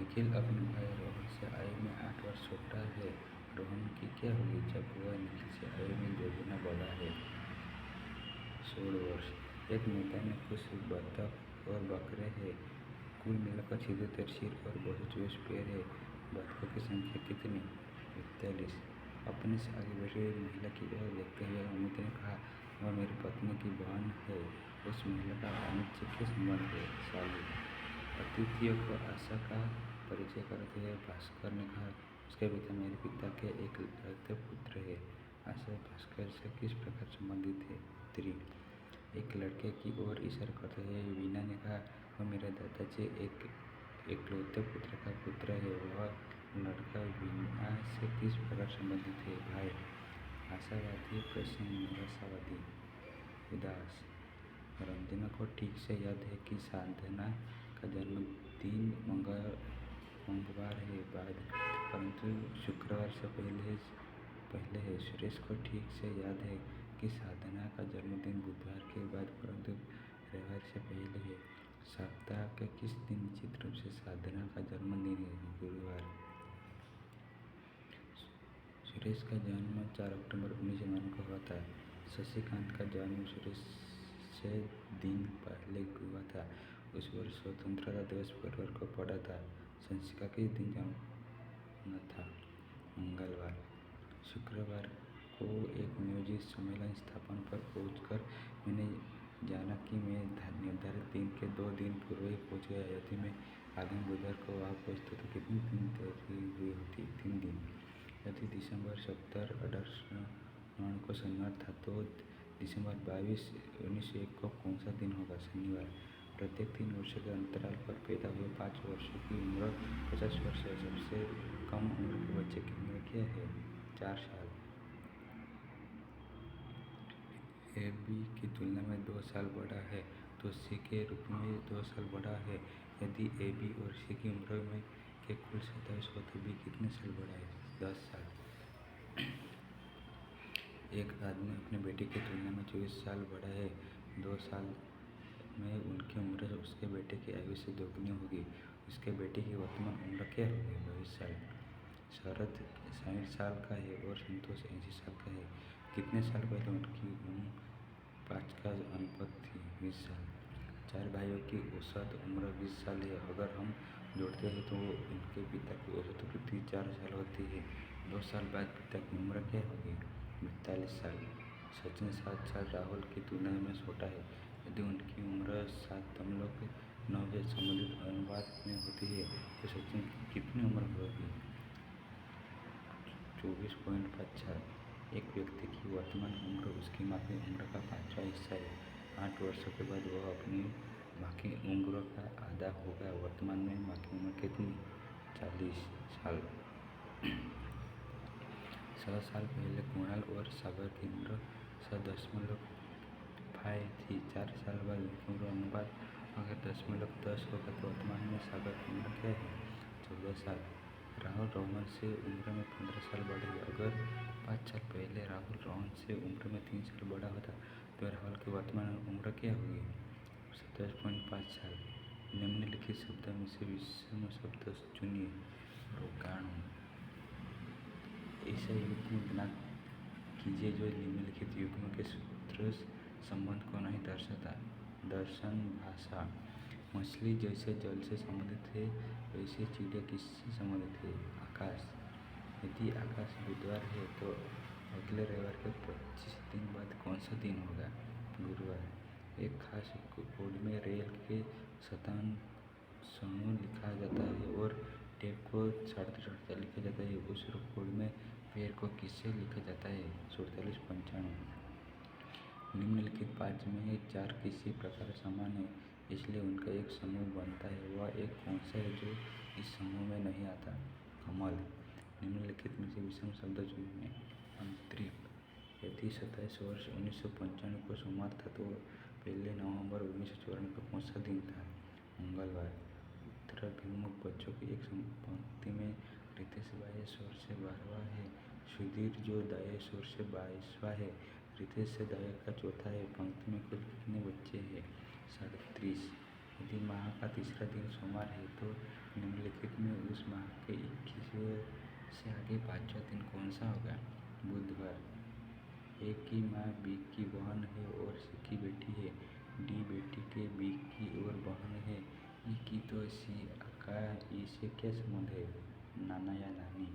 निखिल अपने भाई रोहन से आयु में 8 वर्ष छोटा है। रोहन की क्या होगी जब वह निखिल से आयु में दोगुना बड़ा है? 16 वर्ष। एक मैदान में कुछ बतख और बकरे हैं। कुल मिलाकर 76 सिर और 224 पैर है। बतखों की संख्या कितनी? 41। अपने से आगे बैठी हुई महिला की ओर देखते हुए अमित ने कहा, वह मेरी पत्नी की बहन है। उस महिला का अमित से क्या संबंध है? सालू। अतिथियों को आशा का परिचय करते हुए भास्कर ने कहा, उसके पिता मेरे पिता के एकलौते पुत्र है। आशा भास्कर से किस प्रकार संबंधित है? उत्तरी। एक लड़के की ओर इशारा करते हुए वीना ने कहा, वह मेरे दादाजी एकलौते पुत्र का पुत्र है। वह लड़का वीना से किस प्रकार संबंधित है? भाई। आशावादी प्रसन्न, निराशावादी उदास। रंजना को ठीक से याद है कि साधना का जन्मदिन मंगलवार है बाद, परंतु शुक्रवार से पहले है। सुरेश को ठीक से याद है कि साधना का जन्मदिन बुधवार के बाद, परंतु रविवार से पहले है। सप्ताह के किस दिन निश्चित रूप से साधना का जन्मदिन है? गुरुवार। सुरेश का जन्म 4 अक्टूबर 1999 को हुआ था। शशिकांत का जन्म सुरेश से दिन पहले हुआ था। उस वर्ष स्वतंत्रता दिवस गुरुवार को पड़ा था। संशिका किस दिन जन्म था? मंगलवार। शुक्रवार को एक नियोजित सम्मेलन स्थापना पर पहुंचकर मैंने जाना कि मैं निर्धारित दिन के 2 दिन पूर्व ही पहुंच गया। यदि मैं आगामी बुधवार को वहां पहुंचता तो कितने दिन देरी हुई होती? 3 दिन। यदि दिसंबर 17, 1899 को शनिवार था तो दिसंबर 22, 1901 को कौन सा दिन होगा? शनिवार। प्रत्येक 3 वर्षों के अंतराल पर पैदा हुए 5 वर्षों की उम्र 50 वर्ष है। सबसे कम उम्र के बच्चे की उम्र क्या है? 4 साल। ए बी की तुलना में 2 साल बड़ा है तो सी के रूप में 2 साल बड़ा है। यदि ए बी और सी की उम्र में के कुल 27 हो तो बी कितने साल बड़ा है? 10 साल। एक आदमी अपने बेटे की तुलना में 24 साल बड़ा है। 2 साल में उनकी उम्र उसके बेटे की आयु से दोगुनी होगी। उसके बेटे की वर्तमान उम्र क्या होगी? 22 साल। शरद 60 साल का है और संतोष 80 साल का है। कितने साल पहले उनकी उम्र 5 का अनुपात थी? 20 साल। 4 भाइयों की औसत उम्र 20 साल है। अगर हम जोड़ते हैं तो इनके पिता की औसत उम्र 4 साल होती है। 2 साल बाद पिता की उम्र क्या होगी? 42 साल। सचिन 7 साल राहुल की तुलना में छोटा है। यदि उनकी उम्र 7.9 के संबंधित अनुपात में होती है तो सचिन की कितनी उम्र होगी? 24.54। एक व्यक्ति की वर्तमान उम्र उसकी माँ की उम्र का 5वां हिस्सा है। 8 वर्षों के बाद वह अपनी माँ की उम्र का आधा होगा। वर्तमान में माँ की उम्र कितनी? 40 साल। 6 साल पहले कुणाल और सागर की उम्र 6.5 थी। 4 साल बाद उनकी उम्र अनुपात अगर 10.10 होगा तो वर्तमान में सागर की उम्र क्या है? 14 साल। राहुल रोहन से उम्र में 15 साल बड़े हैं। अगर 5 साल पहले राहुल रोहन से उम्र में 3 साल बड़ा होता तो राहुल की वर्तमान उम्र क्या होगी? 27.5 साल। निम्नलिखित शब्दों में से विषम शब्द चुनिए। रोगाणु। ऐसा युग्म बना कीजिए जो निम्नलिखित युग्म के सूत्र संबंध को नहीं दर्शाता। दर्शन। भाषा। मछली जैसे जल से संबंधित है वैसे चिड़िया किससे संबंधित है? आकाश। यदि आकाश बुधवार है तो अगले रविवार के 25 दिन बाद कौन सा दिन होगा? गुरुवार। एक खास कोड में रेल के शतांश समूह लिखा जाता है और टेप को 47 लिखा जाता है। उस कोड में पैर को किससे लिखा जाता है? 47-95। निम्नलिखित 5 में 4 किसी प्रकार समान है इसलिए उनका एक समूह बनता है। वह एक कौन सा है जो इस समूह में नहीं आता? कमल। निम्नलिखित में से विषम शब्द चुनिए। अंतरिक्ष। यदि 27 वर्ष 1995 को सोमवार था तो 1 नवंबर 1994 को कौन सा दिन था? मंगलवार। उत्तराभिमुख बच्चों की एक पंक्ति में रितेश बाह्य स्वर से 12वां है। सुधीर जो दाएं स्वर से 22वां है। रितेश से दाएं का चौथा है। पंक्ति में कुल कितने बच्चे हैं? 37। यदि माह का तीसरा दिन सोमवार है तो निम्नलिखित में उस माह के 21वें से आगे पाँचवा दिन कौन सा होगा? बुधवार। ए की माँ बी की बहन है और सी की बेटी है। डी बेटी के बी की और बहन है। ई की तो सी का ई से क्या संबंध है? नाना या नानी।